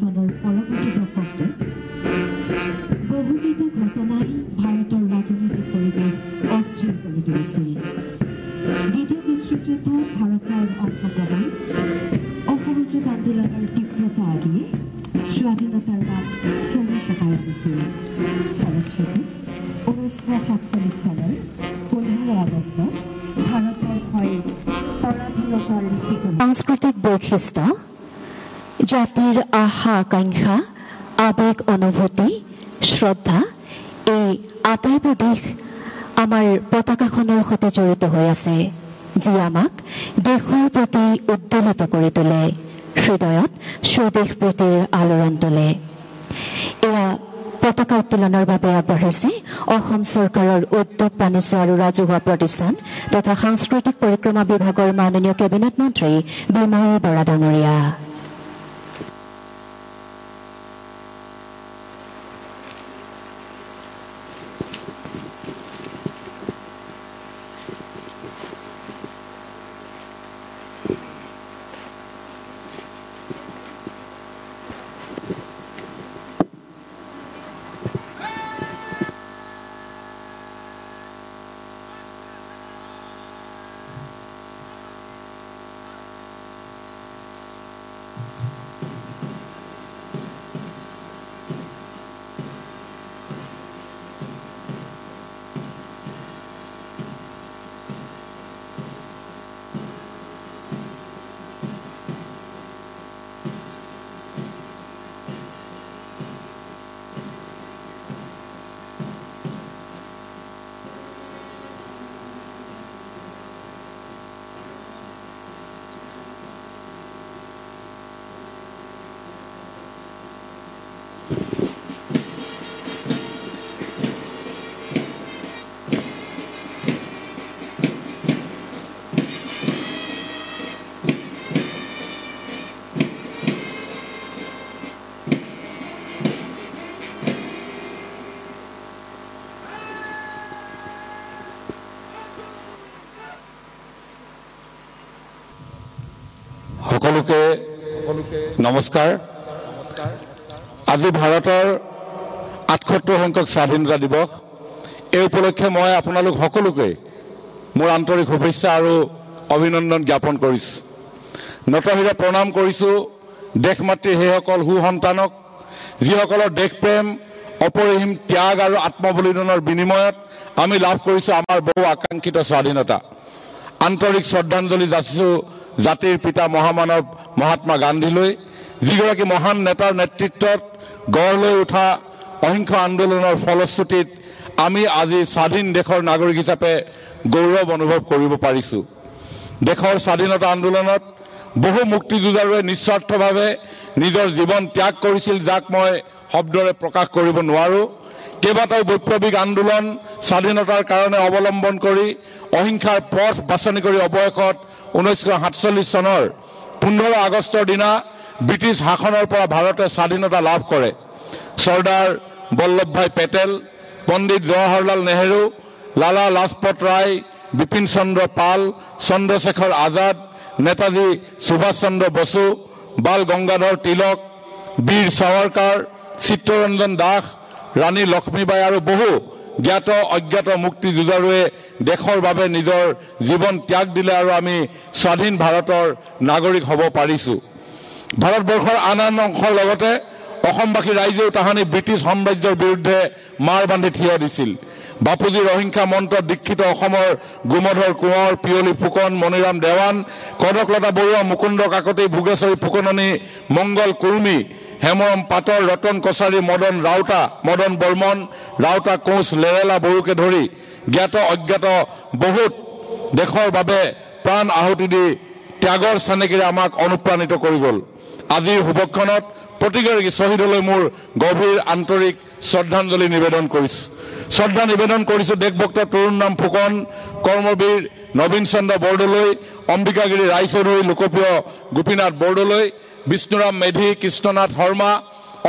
চনৰ পৰৱৰ্তী দশকত বহুকেইটা ঘটনাই ভাৰতৰ ৰাজনৈতিক পৰিৱেশ অস্থিৰ কৰি তুলিছিল। দ্বিতীয় বিশ্বযুদ্ধত ভাৰতৰ অংশগ্ৰহণ, অসহযোগ আন্দোলনৰ তীব্ৰতা আদিয়ে স্বাধীনতাৰ বাট চমু চপাই আনিছিল। ফলশ্ৰুতিত 1947 চনৰ 15 আগষ্টত ভাৰতৰ হৈ পৰাধীনতাৰ সাংস্কৃতিক বৈশিষ্ট্য, জাতিৰ আশা আকাংক্ষা, আবেগ অনুভূতি, শ্ৰদ্ধা এই আটাইবোৰ দিশ আমাৰ পতাকাখনৰ সৈতে জড়িত হৈ আছে, যি আমাক দেশৰ প্ৰতি উদ্বেলিত কৰি তোলে, হৃদয়ত স্বদেশ প্ৰীতিৰ আলোড়ন তোলে। এয়া পতাকা উত্তোলনৰ বাবে আগবাঢ়িছে অসম চৰকাৰৰ উদ্যোগ, বাণিজ্য আৰু ৰাজহুৱা প্ৰতিষ্ঠান তথা সাংস্কৃতিক পৰিক্ৰমা বিভাগৰ মাননীয় কেবিনেট মন্ত্ৰী বিমায়ী বৰা ডাঙৰীয়া। সকলোকে নমস্কাৰ। আজি ভাৰতৰ ৭৮ সংখ্যক স্বাধীনতা দিৱস। এই উপলক্ষে মই আপোনালোক সকলোকে মোৰ আন্তৰিক শুভেচ্ছা আৰু অভিনন্দন জ্ঞাপন কৰিছোঁ। নতশিৰে প্ৰণাম কৰিছোঁ দেশ মাতৃৰ সেইসকল সুসন্তানক, যিসকলৰ দেশপ্ৰেম, অপৰিসীম ত্যাগ আৰু আত্মবলিদানৰ বিনিময়ত আমি লাভ কৰিছোঁ আমাৰ বহু আকাংক্ষিত স্বাধীনতা। আন্তৰিক শ্ৰদ্ধাঞ্জলি যাচিছোঁ জাতিৰ পিতা মহামানৱ মহাত্মা গান্ধীলৈ, যিগৰাকী মহান নেতাৰ নেতৃত্বত গঢ় লৈ উঠা অহিংস আন্দোলনৰ ফলশ্ৰুতিত আমি আজি স্বাধীন দেশৰ নাগৰিক হিচাপে গৌৰৱ অনুভৱ কৰিব পাৰিছোঁ। দেশৰ স্বাধীনতা আন্দোলনত বহু মুক্তিযুঁজাৰুৱে নিস্বাৰ্থভাৱে নিজৰ জীৱন ত্যাগ কৰিছিল, যাক মই শব্দৰে প্ৰকাশ কৰিব নোৱাৰোঁ। কেইবাটাও বৈপ্লৱিক আন্দোলন স্বাধীনতাৰ কাৰণে অৱলম্বন কৰি অহিংসাৰ পথ বাছনি কৰি অৱশেষত 1947 চনৰ 15 আগষ্টৰ দিনা ব্ৰিটিছ শাসনৰ পৰা ভাৰতে স্বাধীনতা লাভ কৰে। চৰ্দাৰ বল্লভভাই পেটেল, পণ্ডিত জৱাহৰলাল নেহেৰু, লালা লাজপত ৰায়, বিপিন চন্দ্ৰ পাল, চন্দ্ৰশেখৰ আজাদ, নেতাজী সুভাষ চন্দ্ৰ বসু, বাল গংগাধৰ তিলক, বীৰ সাৱৰকাৰ, চিত্তৰঞ্জন দাস, ৰাণী লক্ষ্মীবাই আৰু বহু জ্ঞাত অজ্ঞাত মুক্তিযুঁজাৰুৱে দেশৰ বাবে নিজৰ জীৱন ত্যাগ দিলে আৰু আমি স্বাধীন ভাৰতৰ নাগৰিক হ'ব পাৰিছোঁ। ভাৰতবৰ্ষৰ আন আন অংশৰ লগতে অসমবাসী ৰাইজেও তাহানি ব্ৰিটিছ সাম্ৰাজ্যৰ বিৰুদ্ধে মাৰ বান্ধি থিয় দিছিল। বাপুজীৰ অহিংসা মন্ত্ৰত দীক্ষিত অসমৰ গোমধৰ কোঁৱৰ, পিয়লি ফুকন, মণিৰাম দেৱান, কনকলতা বৰুৱা, মুকুন্দ কাকতি, ভোগেশ্বৰী ফুকননী, মংগল কুৰ্মী, হেমৰম পাটৰ, ৰতন কছাৰী, মদন ৰাউতা, মদন বৰ্মন, ৰাউতা কোঁচ, লেৰেলা বড়োকে ধৰি জ্ঞাত অজ্ঞাত বহুত দেশৰ বাবে প্ৰাণ আহুতি দি ত্যাগৰ চানেকিৰে আমাক অনুপ্ৰাণিত কৰি গ'ল। আজিৰ শুভক্ষণত প্ৰতিগৰাকী শ্বহীদলৈ মোৰ গভীৰ আন্তৰিক শ্ৰদ্ধাঞ্জলি নিবেদন কৰিছোঁ। শ্ৰদ্ধা নিবেদন কৰিছোঁ দেশভক্ত তৰুণৰাম ফুকন, কৰ্মবীৰ নবীন চন্দ্ৰ বৰদলৈ, অম্বিকাগিৰি ৰায়চৌধুৰী, লোকপ্ৰিয় গোপীনাথ বৰদলৈ, বিষ্ণুৰাম মেধি, কৃষ্ণনাথ শৰ্মা,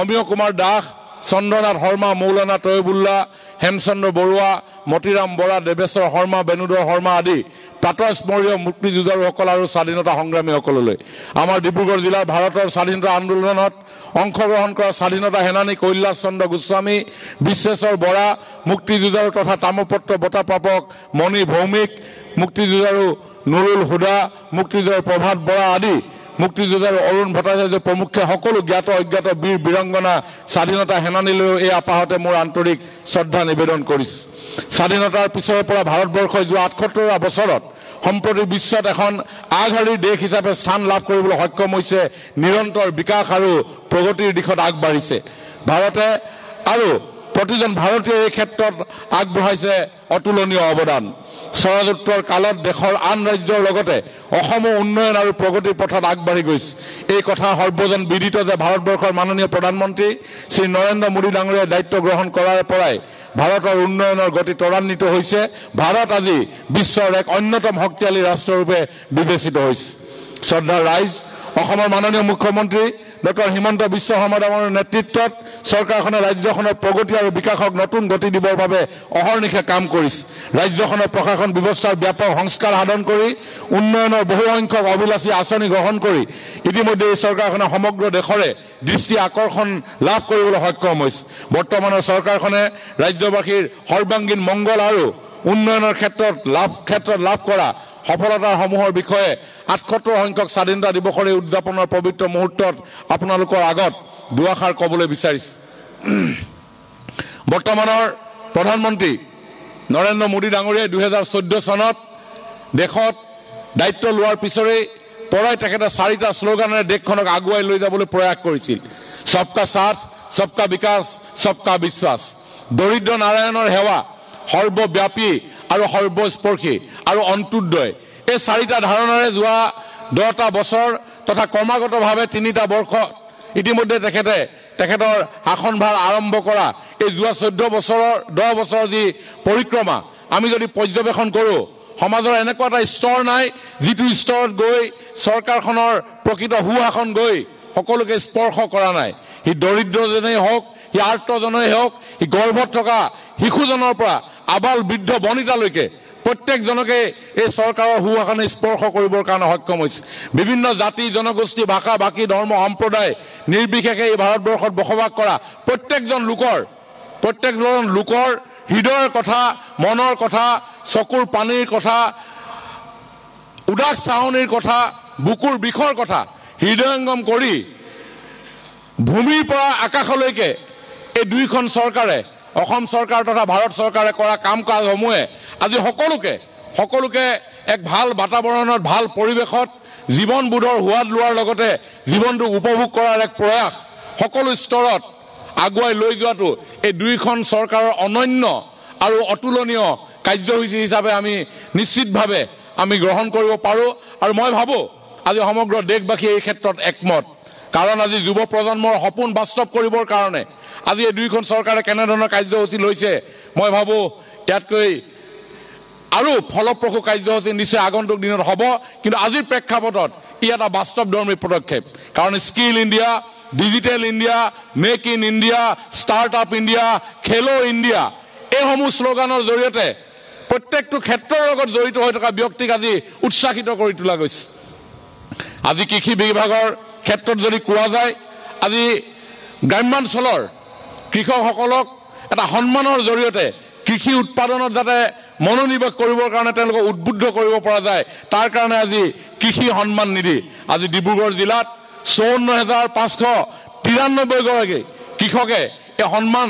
অমিয় কুমাৰ দাস, চন্দ্ৰনাথ শৰ্মা, মৌলানা তয়বুল্লাহ, হেমচন্দ্ৰ বৰুৱা, মতিৰাম বৰা, দেৱেশ্বৰ শৰ্মা, বেণুধৰ শৰ্মা আদি প্ৰাতঃস্মৰণীয় মুক্তিযুঁজাৰুসকল আৰু স্বাধীনতা সংগ্ৰামীসকললৈ। আমাৰ ডিব্ৰুগড় জিলাৰ ভাৰতৰ স্বাধীনতা আন্দোলনত অংশগ্ৰহণ কৰা স্বাধীনতা সেনানী কৈলাশ চন্দ্ৰ গোস্বামী, বিশ্বেশ্বৰ বৰা, মুক্তিযুঁজাৰু তথা তাম্ৰপত্ৰ বঁটা প্ৰাপক মণি ভৌমিক, মুক্তিযুঁজাৰু নুৰুল হুদা, মুক্তিযুঁজাৰু প্ৰভাত বৰা আদি মুক্তিযুঁজাৰু অৰুণ ভট্টাচাৰ্য প্ৰমুখ্যে সকলো জ্ঞাত অজ্ঞাত বীৰ বীৰাংগনা স্বাধীনতা সেনানীলৈও এই আপাহতে মোৰ আন্তৰিক শ্ৰদ্ধা নিবেদন কৰিছো। স্বাধীনতাৰ পিছৰে পৰা ভাৰতবৰ্ষই যোৱা ৭৮ বছৰত সম্প্ৰতি বিশ্বত এখন আগশাৰীৰ দেশ হিচাপে স্থান লাভ কৰিবলৈ সক্ষম হৈছে, নিৰন্তৰ বিকাশ আৰু প্ৰগতিৰ দিশত আগবাঢ়িছে। ভাৰতে আৰু প্ৰতিজন ভাৰতীয় এই ক্ষেত্ৰত আগবঢ়াইছে অতুলনীয় অৱদান। স্বৰাজোত্তৰ কালত দেশৰ আন ৰাজ্যৰ লগতে অসমো উন্নয়ন আৰু প্ৰগতিৰ পথত আগবাঢ়ি গৈছে। এই কথা সৰ্বজন বিদিত যে ভাৰতবৰ্ষৰ মাননীয় প্ৰধানমন্ত্ৰী শ্ৰী নৰেন্দ্ৰ মোদী ডাঙৰীয়াই দায়িত্ব গ্ৰহণ কৰাৰ পৰাই ভাৰতৰ উন্নয়নৰ গতি ত্বৰান্বিত হৈছে। ভাৰত আজি বিশ্বৰ এক অন্যতম শক্তিশালী ৰাষ্ট্ৰৰূপে বিবেচিত হৈছে। শ্ৰদ্ধাৰ ৰাইজ, অসমৰ মাননীয় মুখ্যমন্ত্ৰী ডক্টৰ হিমন্ত বিশ্ব শৰ্মা ডাঙৰীয়াৰ নেতৃত্বত চৰকাৰখনে ৰাজ্যখনৰ প্ৰগতি আৰু বিকাশক নতুন গতি দিবৰ বাবে অহৰ্নিশে কাম কৰিছে। ৰাজ্যখনৰ প্ৰশাসন ব্যৱস্থাৰ ব্যাপক সংস্কাৰ সাধন কৰি উন্নয়নৰ বহুসংখ্যক অভিলাষী আঁচনি গ্ৰহণ কৰি ইতিমধ্যে এই চৰকাৰখনে সমগ্ৰ দেশৰে দৃষ্টি আকৰ্ষণ লাভ কৰিবলৈ সক্ষম হৈছে। বৰ্তমানৰ চৰকাৰখনে ৰাজ্যবাসীৰ সৰ্বাংগীন মংগল আৰু উন্নয়নৰ ক্ষেত্ৰত লাভ কৰা সফলতাসমূহৰ বিষয়ে ৭৮ সংখ্যক স্বাধীনতা দিৱসৰ এই উদযাপনৰ পবিত্ৰ মুহূৰ্তত আপোনালোকৰ আগত দুআষাৰ ক'বলৈ বিচাৰিছো। বৰ্তমানৰ প্ৰধানমন্ত্ৰী নৰেন্দ্ৰ মোদী ডাঙৰীয়াই ২০১৪ চনত দেশত দায়িত্ব লোৱাৰ পিছৰেই পৰাই তেখেতে ৪টা শ্লোগানেৰে দেশখনক আগুৱাই লৈ যাবলৈ প্ৰয়াস কৰিছিল। সবকা সাথ, সবকা বিকাশ, সবকা বিশ্বাস। দৰিদ্ৰ নাৰায়ণৰ সেৱা, সৰ্বব্যাপী আৰু সৰ্বস্পৰ্শী আৰু অন্ত্যোদয়, এই 4টা ধাৰণাৰে যোৱা 10টা বছৰ তথা ক্ৰমাগতভাৱে 3টা বৰ্ষ ইতিমধ্যে তেখেতৰ শাসনভাৰ আৰম্ভ কৰা এই যোৱা 10 বছৰৰ যি পৰিক্ৰমা আমি যদি পৰ্যবেক্ষণ কৰোঁ, সমাজৰ এনেকুৱা এটা স্তৰ নাই যিটো স্তৰত গৈ চৰকাৰখনৰ প্ৰকৃত সুশাসন গৈ সকলোকে স্পৰ্শ কৰা নাই। সি দৰিদ্ৰজনেই হওক, সি আৰ্তজনেই হওক, সি গৰ্ভত থকা শিশুজনৰ পৰা আবাল বৃদ্ধ বনিতালৈকে প্ৰত্যেকজনকে এই চৰকাৰৰ সুশাসনে স্পৰ্শ কৰিবৰ কাৰণে সক্ষম হৈছে। বিভিন্ন জাতি জনগোষ্ঠী ভাষা ভাষী ধৰ্ম সম্প্ৰদায় নিৰ্বিশেষে এই ভাৰতবৰ্ষত বসবাস কৰা প্ৰত্যেকজন লোকৰ হৃদয়ৰ কথা, মনৰ কথা, চকুৰ পানীৰ কথা, উদাস চাহনিৰ কথা, বুকুৰ বিষৰ কথা হৃদয়ংগম কৰি ভূমিৰ পৰা আকাশলৈকে এই দুইখন চৰকাৰে, অসম চৰকাৰ তথা ভাৰত চৰকাৰে কৰা কাম কাজসমূহে আজি সকলোকে এক ভাল বাতাবৰণত, ভাল পৰিৱেশত জীৱনবোধৰ সোৱাদ লোৱাৰ লগতে জীৱনটো উপভোগ কৰাৰ এক প্ৰয়াস সকলো স্তৰত আগুৱাই লৈ যোৱাটো এই দুইখন চৰকাৰৰ অনন্য আৰু অতুলনীয় কাৰ্যসূচী হিচাপে আমি নিশ্চিতভাৱে আমি গ্ৰহণ কৰিব পাৰোঁ। আৰু মই ভাবোঁ আজি সমগ্ৰ দেশবাসী এই ক্ষেত্ৰত একমত। কাৰণ আজি যুৱ প্ৰজন্মৰ সপোন বাস্তৱ কৰিবৰ কাৰণে আজি এই দুইখন চৰকাৰে কেনেধৰণৰ কাৰ্যসূচী লৈছে, মই ভাবোঁ ইয়াতকৈ আৰু ফলপ্ৰসূ কাৰ্যসূচী নিশ্চয় আগন্তুক দিনত হ'ব। কিন্তু আজিৰ প্ৰেক্ষাপটত ই এটা বাস্তৱধৰ্মী পদক্ষেপ। কাৰণ skill India, digital India, make in India, start up India, খেলো ইণ্ডিয়া, এইসমূহ শ্লোগানৰ জৰিয়তে প্ৰত্যেকটো ক্ষেত্ৰৰ লগত জড়িত হৈ থকা ব্যক্তিক আজি উৎসাহিত কৰি তোলা গৈছে। আজি কৃষি বিভাগৰ ক্ষেত্ৰত যদি কোৱা যায়, আজি গ্ৰাম্যাঞ্চলৰ কৃষকসকলক এটা সন্মানৰ জৰিয়তে কৃষি উৎপাদনত যাতে মনোনিৱেশ কৰিবৰ কাৰণে তেওঁলোকক উদ্বুদ্ধ কৰিব পৰা যায়, তাৰ কাৰণে আজি কৃষি সন্মান নিধি আজি ডিব্ৰুগড় জিলাত 54,593 গৰাকী কৃষকে এই সন্মান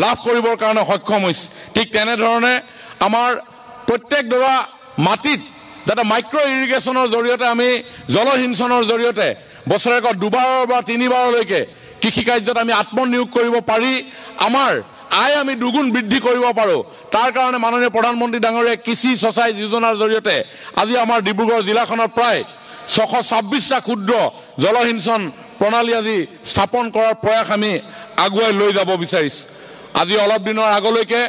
লাভ কৰিবৰ কাৰণে সক্ষম হৈছে। ঠিক তেনেধৰণে আমাৰ প্ৰত্যেকডৰা মাটিত যাতে মাইক্ৰ ইৰিগেশ্যনৰ জৰিয়তে আমি জলসিঞ্চনৰ জৰিয়তে বছৰেকত 2বাৰৰ বা 3বাৰলৈকে কৃষিকাৰ্যত আমি আত্মনিয়োগ কৰিব পাৰি আমাৰ আয় আমি দুগুণ বৃদ্ধি কৰিব পাৰোঁ। তাৰ কাৰণে মাননীয় প্ৰধানমন্ত্ৰী ডাঙৰীয়াই কৃষি সঞ্চয় যোজনাৰ জৰিয়তে আজি আমাৰ ডিব্ৰুগড় জিলাখনত প্ৰায় 626টা ক্ষুদ্ৰ জলসিঞ্চন প্ৰণালী আজি স্থাপন কৰাৰ প্ৰয়াস আমি আগুৱাই লৈ যাব বিচাৰিছোঁ। আজি অলপ দিনৰ আগলৈকে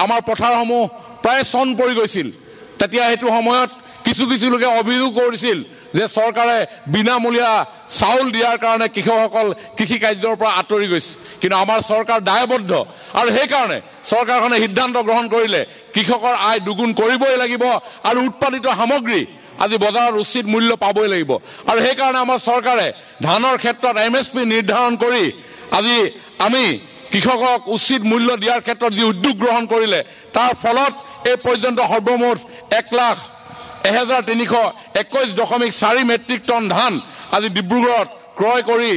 আমাৰ পথাৰসমূহ প্ৰায় চন পৰি গৈছিল। তেতিয়া সেইটো সময়ত কিছু লোকে অভিযোগ কৰিছিল যে চৰকাৰে বিনামূলীয়া চাউল দিয়াৰ কাৰণে কৃষকসকল কৃষি কাৰ্যৰ পৰা আঁতৰি গৈছে কিন্তু আমাৰ চৰকাৰ দায়বদ্ধ আৰু সেইকাৰণে চৰকাৰখনে সিদ্ধান্ত গ্ৰহণ কৰিলে কৃষকৰ আয় দুগুণ কৰিবই লাগিব আৰু উৎপাদিত সামগ্ৰী আজি বজাৰত উচিত মূল্য পাবই লাগিব আৰু সেইকাৰণে আমাৰ চৰকাৰে ধানৰ ক্ষেত্ৰত MSP নিৰ্ধাৰণ কৰি আজি আমি কৃষকক উচিত মূল্য দিয়াৰ ক্ষেত্ৰত যি উদ্যোগ গ্ৰহণ কৰিলে তাৰ ফলত এই পৰ্যন্ত সৰ্বমুঠ 1,1321.4 মেট্ৰিক টন ধান আজি ডিব্ৰুগড়ত ক্ৰয় কৰি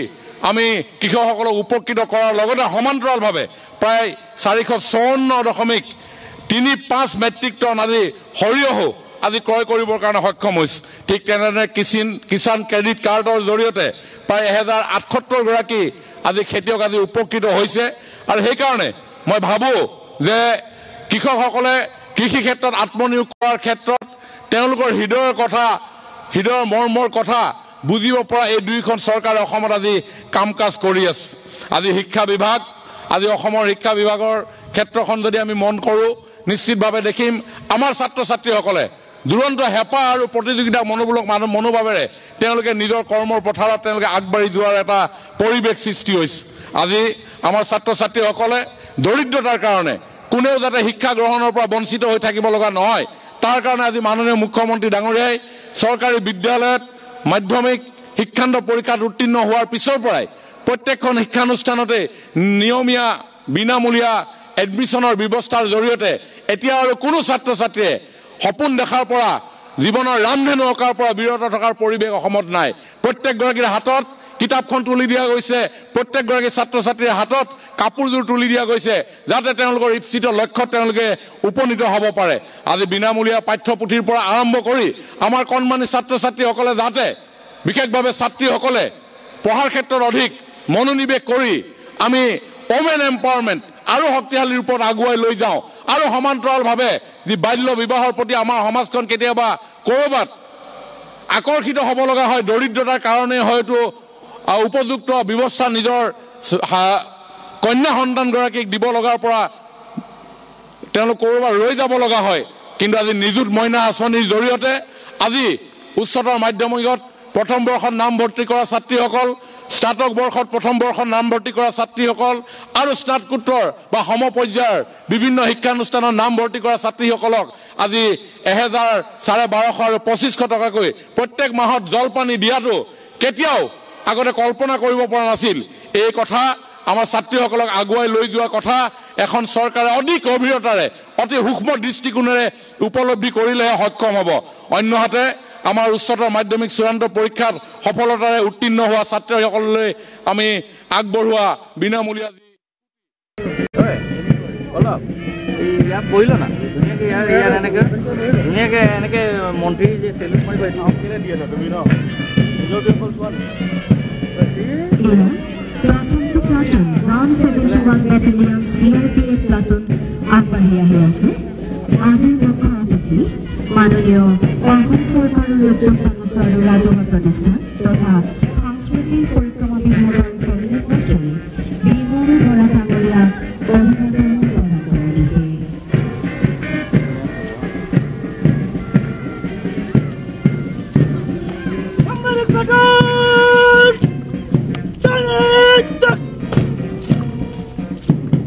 আমি কৃষকসকলক উপকৃত কৰাৰ লগতে সমান্তৰালভাৱে প্ৰায় 454.35 মেট্ৰিক টন আজি সৰিয়হো আজি ক্ৰয় কৰিবৰ কাৰণে সক্ষম হৈছে ঠিক তেনেদৰে কিষাণ ক্ৰেডিট কাৰ্ডৰ জৰিয়তে প্ৰায় 1078 গৰাকী আজি খেতিয়ক আজি উপকৃত হৈছে আৰু সেইকাৰণে মই ভাবো যে কৃষকসকলে কৃষি ক্ষেত্ৰত আত্মনিয়োগ কৰাৰ ক্ষেত্ৰত তেওঁলোকৰ হৃদয়ৰ কথা হৃদয়ৰ মৰ্মৰ কথা বুজিব পৰা এই দুইখন চৰকাৰে অসমত আজি কাম কাজ কৰি আছে আজি শিক্ষা বিভাগ আজি অসমৰ শিক্ষা বিভাগৰ ক্ষেত্ৰখন যদি আমি মন কৰোঁ নিশ্চিতভাৱে দেখিম আমাৰ ছাত্ৰ ছাত্ৰীসকলে দুৰন্ত হেঁপাহ আৰু প্ৰতিযোগিতা মনোভাৱেৰে তেওঁলোকে নিজৰ কৰ্মৰ পথাৰত তেওঁলোকে আগবাঢ়ি যোৱাৰ এটা পৰিৱেশ সৃষ্টি হৈছে আজি আমাৰ ছাত্ৰ ছাত্ৰীসকলে দৰিদ্ৰতাৰ কাৰণে কোনেও যাতে শিক্ষা গ্ৰহণৰ পৰা বঞ্চিত হৈ থাকিব লগা নহয় তাৰ কাৰণে আজি মাননীয় মুখ্যমন্ত্ৰী ডাঙৰীয়াই চৰকাৰী বিদ্যালয়ত মাধ্যমিক শিক্ষান্ত পৰীক্ষাত উত্তীৰ্ণ হোৱাৰ পিছৰ পৰাই প্ৰত্যেকখন শিক্ষানুষ্ঠানতে নিয়মীয়া বিনামূলীয়া এডমিশ্যনৰ ব্যৱস্থাৰ জৰিয়তে এতিয়া আৰু কোনো ছাত্ৰ ছাত্ৰীয়ে সপোন দেখাৰ পৰা জীৱনৰ ৰামধেনু অঁকাৰ পৰা বিৰত থকাৰ পৰিৱেশ অসমত নাই প্ৰত্যেকগৰাকীৰ হাতত কিতাপখন তুলি দিয়া গৈছে প্ৰত্যেকগৰাকী ছাত্ৰ ছাত্ৰীৰ হাতত কাপোৰযোৰ তুলি দিয়া গৈছে যাতে তেওঁলোকৰ ইচ্ছিত লক্ষ্যত তেওঁলোকে উপনীত হ'ব পাৰে আজি বিনামূলীয়া পাঠ্যপুথিৰ পৰা আৰম্ভ কৰি আমাৰ কণমানি ছাত্ৰ ছাত্ৰীসকলে যাতে বিশেষভাৱে ছাত্ৰীসকলে পঢ়াৰ ক্ষেত্ৰত অধিক মনোনিৱেশ কৰি আমি ওমেন এম্পাৱাৰমেণ্ট আৰু শক্তিশালী ৰূপত আগুৱাই লৈ যাওঁ আৰু সমান্তৰালভাৱে যি বাল্য বিবাহৰ প্ৰতি আমাৰ সমাজখন কেতিয়াবা ক'ৰবাত আকৰ্ষিত হ'ব লগা হয় দৰিদ্ৰতাৰ কাৰণে হয়তো উপযুক্ত ব্যৱস্থা নিজৰ কন্যা সন্তানগৰাকীক দিব লগাৰ পৰা তেওঁলোক ক'ৰবাত ৰৈ যাব লগা হয় কিন্তু আজি নিযুত মইনা আঁচনিৰ জৰিয়তে আজি উচ্চতৰ মাধ্যমিকত প্ৰথম বৰ্ষত নামভৰ্তি কৰা ছাত্ৰীসকল স্নাতক বৰ্ষত প্ৰথম বৰ্ষত নামভৰ্তি কৰা ছাত্ৰীসকল আৰু স্নাতকোত্তৰ বা সমপৰ্যায়ৰ বিভিন্ন শিক্ষানুষ্ঠানত নামভৰ্তি কৰা ছাত্ৰীসকলক আজি 1,1200 আৰু 2,500 টকাকৈ প্ৰত্যেক মাহত জলপানী দিয়াটো কেতিয়াও আগতে কল্পনা কৰিব পৰা নাছিল এই কথা আমাৰ ছাত্ৰীসকলক আগুৱাই লৈ যোৱা কথা এখন চৰকাৰে অধিক গভীৰতাৰে অতি সূক্ষ্ম দৃষ্টিকোণেৰে উপলব্ধি কৰিলেহে সক্ষম হ'ব অন্যহাতে আমাৰ উচ্চতৰ মাধ্যমিক চূড়ান্ত পৰীক্ষাত সফলতাৰে উত্তীৰ্ণ হোৱা ছাত্ৰীসকললৈ আমি আগবঢ়োৱা বিনামূলীয়া ধুনীয়াকে মন্ত্ৰী যে চেলুট মাৰি প্ৰথমটো প্লাটুন 171 বেটেলিয়ন CRPF প্লাটুন আগবাঢ়ি আহি আছে আজিৰ মুখ্য অতিথি মাননীয় অসম চৰকাৰৰ উদ্যোক্তা আৰু ৰাজহুৱা প্ৰতিষ্ঠান তথা সাংস্কৃতিক পৰিক্ৰমা বিভাগৰ কেবিনেট মন্ত্ৰী বিমল বৰা ডাঙৰীয়াক অভিনন্দন প্ৰদান কৰিছে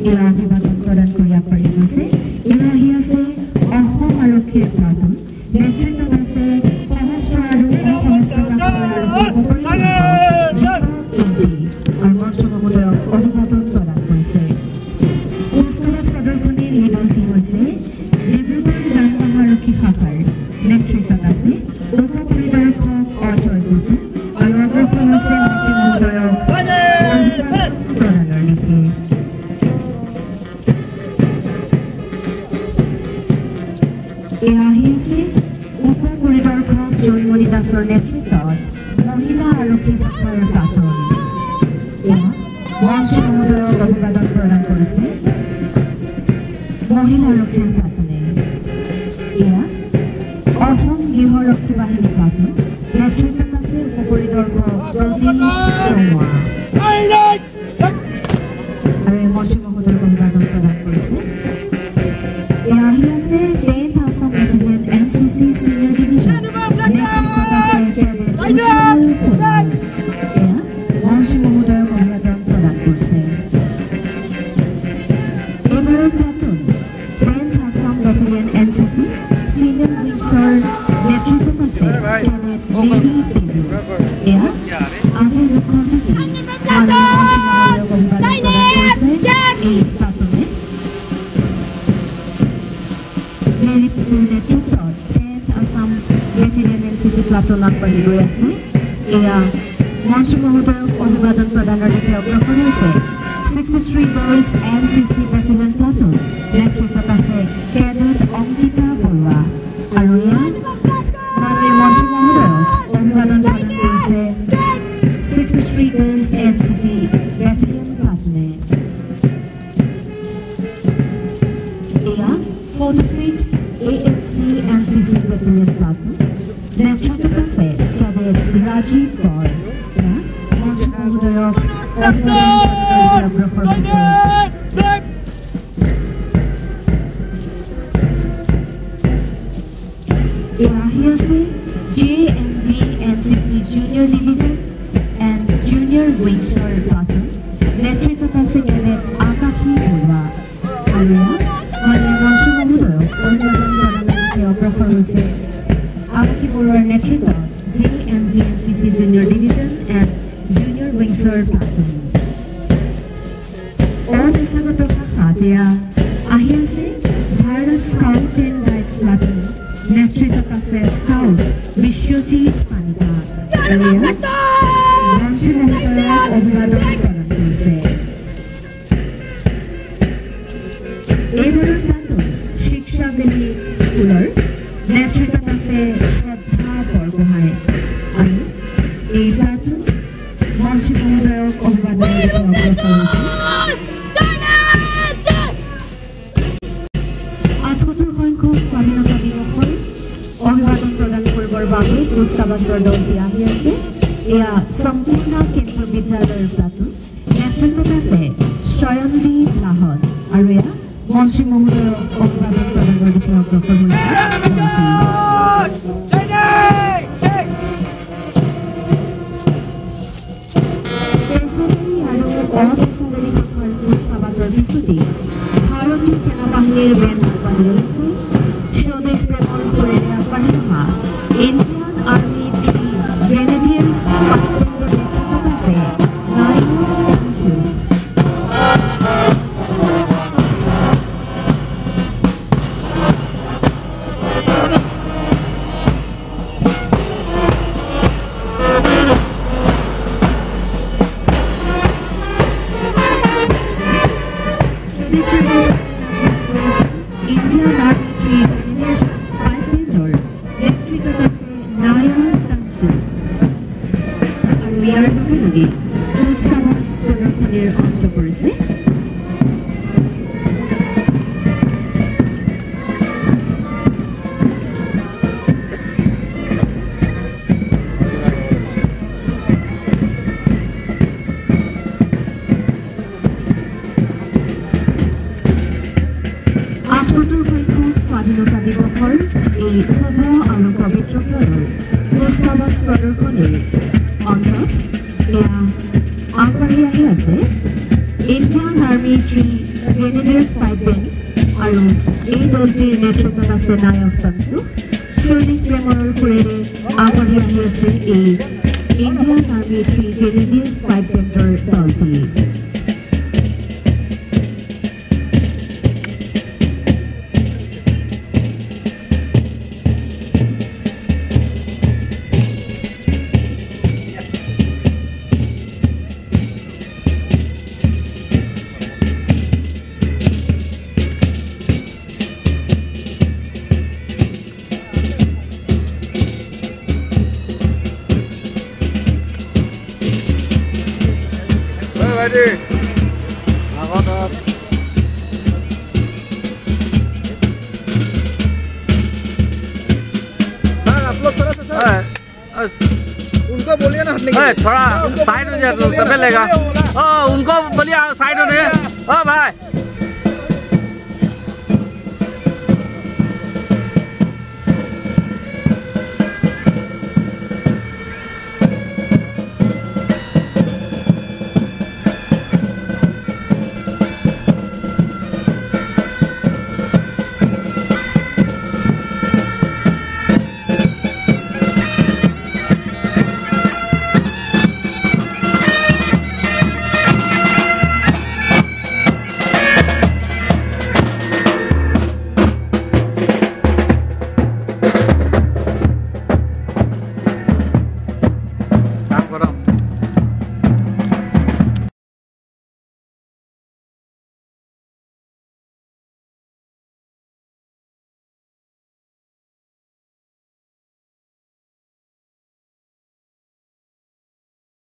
এয়া অভিবাদন প্ৰদান কৰি আগবাঢ়ি গৈছে এয়া আহি আছে অসম আৰক্ষীৰ প্লাটুন নেতৃত্বত আছে সশস্ত্ৰ আৰু অসশস্ত্ৰ আৰু মন্ত্ৰী মহোদয়ক অভিবাদন প্ৰদান কৰিছে কুচকাৱাজ প্ৰদৰ্শনীৰ এই দলটি হৈছে ডিব্ৰুগড় যান-বাহন আৰক্ষী শাখাৰ নেতৃত্বত আছে উপ পৰিদৰ্শক অজয় গুটু আৰু অগ্ৰসৰ হৈছে মন্ত্ৰী মহোদয়ক অভিবাদন প্ৰদানৰ নীতি এয়া আহি আছে উপ পৰিদৰ্শক জয়মণি দাসৰ নেতৃত্বত মহিলা আৰক্ষী শাখাৰ প্লাটুন এয়া মন্ত্ৰী মহোদয়ক অভিবাদন প্ৰদান কৰিছে মহিলা আৰক্ষীৰ প্লাটুনে এয়া অসম গৃহৰক্ষী বাহিনী প্লাটুন নেতৃত্বত আছে উপ পৰিদৰ্শক প্ৰদীপ শৰ্মা আৰু এই মন্ত্ৰী মহোদয়ক অভিবাদন প্ৰদান কৰিছে এয়া আহি আছে NCC Senior Division নেতৃত্বত আছে আজিৰ মুখ্য অতিথি নেতৃত্বত 10th Assam battalion NCC platoon আগবাঢ়ি গৈ আছে এয়া মন্ত্ৰী মহোদয়ক অভিবাদন প্ৰদানৰ দিশে অগ্ৰসৰ হৈছে 63 girls NCC বেটেলিয়ন প্লাটুন নেতৃত্বত আছে কেডেট অংকিতা বৰুৱা আৰু এয়া মাননীয় মন্ত্ৰী মহোদয়ক অভিবাদন প্ৰদান কৰিছে 63 girls NCC বেটেলিয়ন প্লাটুনে এয়া 46 AFC NCC Battalion Platoon নেতৃত্বত আছে কেডেট ৰাজীৱ কৌৰ মন্ত্ৰী মহোদয়ক অগ্ৰসৰ হৈছে আহি আছে JMV NCC Junior Division and Junior Wingser Platoon নেতৃত্বত আছে কেডেট আকাশী বৰুৱা আৰু মাননীয় মন্ত্ৰী মহোদয়ক অভিবাদন প্ৰদানৰ দিশে অগ্ৰসৰ হৈছে আকাশী বৰুৱাৰ নেতৃত্বত JMV NCC Junior Division and Junior Wingser Platoon অপেছাগত শাখাত এয়া আহি আছে Bharat scout and guides platoon নেতৃত্বত আছে স্কাউট বিশ্বজিৎ পানিকা আৰু মন্ত্ৰী মহোদয়ক অভিবাদন প্ৰদান কৰিছে এইবাৰৰ প্লাটুন শিক্ষা বেলী স্কুলৰ নেতৃত্বত আছে শ্ৰদ্ধা বৰগোহাঁই আৰু এই প্লাটুন মন্ত্ৰী মহোদয়ক অভিবাদন অগ্ৰসৰ হৈছে ৭৮ সংখ্যক স্বাধীনতা দিৱসৰ অভিবাদন প্ৰদান কৰিবৰ বাবে কুচকাৱাজৰ দলটি আহি আছে এয়া সম্পূৰ্ণ কেন্দ্ৰীয় বিদ্যালয়ৰ প্লাটুন নেতৃত্বত আছে স্বয়নদীপ লাহন আৰু এয়া মন্ত্ৰী মহোদয়ক অভিবাদন প্ৰদানৰ দিশে অগ্ৰসৰ হৈছে আৰু অপেছাদাৰী শাখাৰ কুচকাৱাজৰ পিছতে ভাৰতীয় সেনাবাহিনীৰ বেণ্ড আগবাঢ়ি আহিছে স্বদেশ প্ৰেমৰ সুৰেৰে আগবাঢ়ি অহা ইণ্ডিয়ান আৰ্মি গ্ৰেনেডিয়াৰ্ছ নেতৃত্বত আছে স্বাধীনতা দিৱসৰ এই শুভ আৰু পবিত্ৰ ক্ষণৰ কুচকাৱাজ প্ৰদৰ্শনীৰ অন্তত এয়া আগবাঢ়ি আহি আছে ইণ্ডিয়ান আৰ্মি গ্ৰেনেডিয়াৰ্ছ পাইপ বেণ্ড আৰু এই দলটিৰ নেতৃত্বত আছে নায়ক তনসু সৈনিক প্ৰেমৰ সুৰেৰে আগবাঢ়ি আহি আছে এই ইণ্ডিয়ান আৰ্মি গ্ৰেনেডিয়াৰ্ছ পাইপ বেণ্ডৰ দলটি उनको बोलिए ना थोड़ा साइड हो जाए तो तबे लेगा उनको बोलिए साइड हो रहे भाई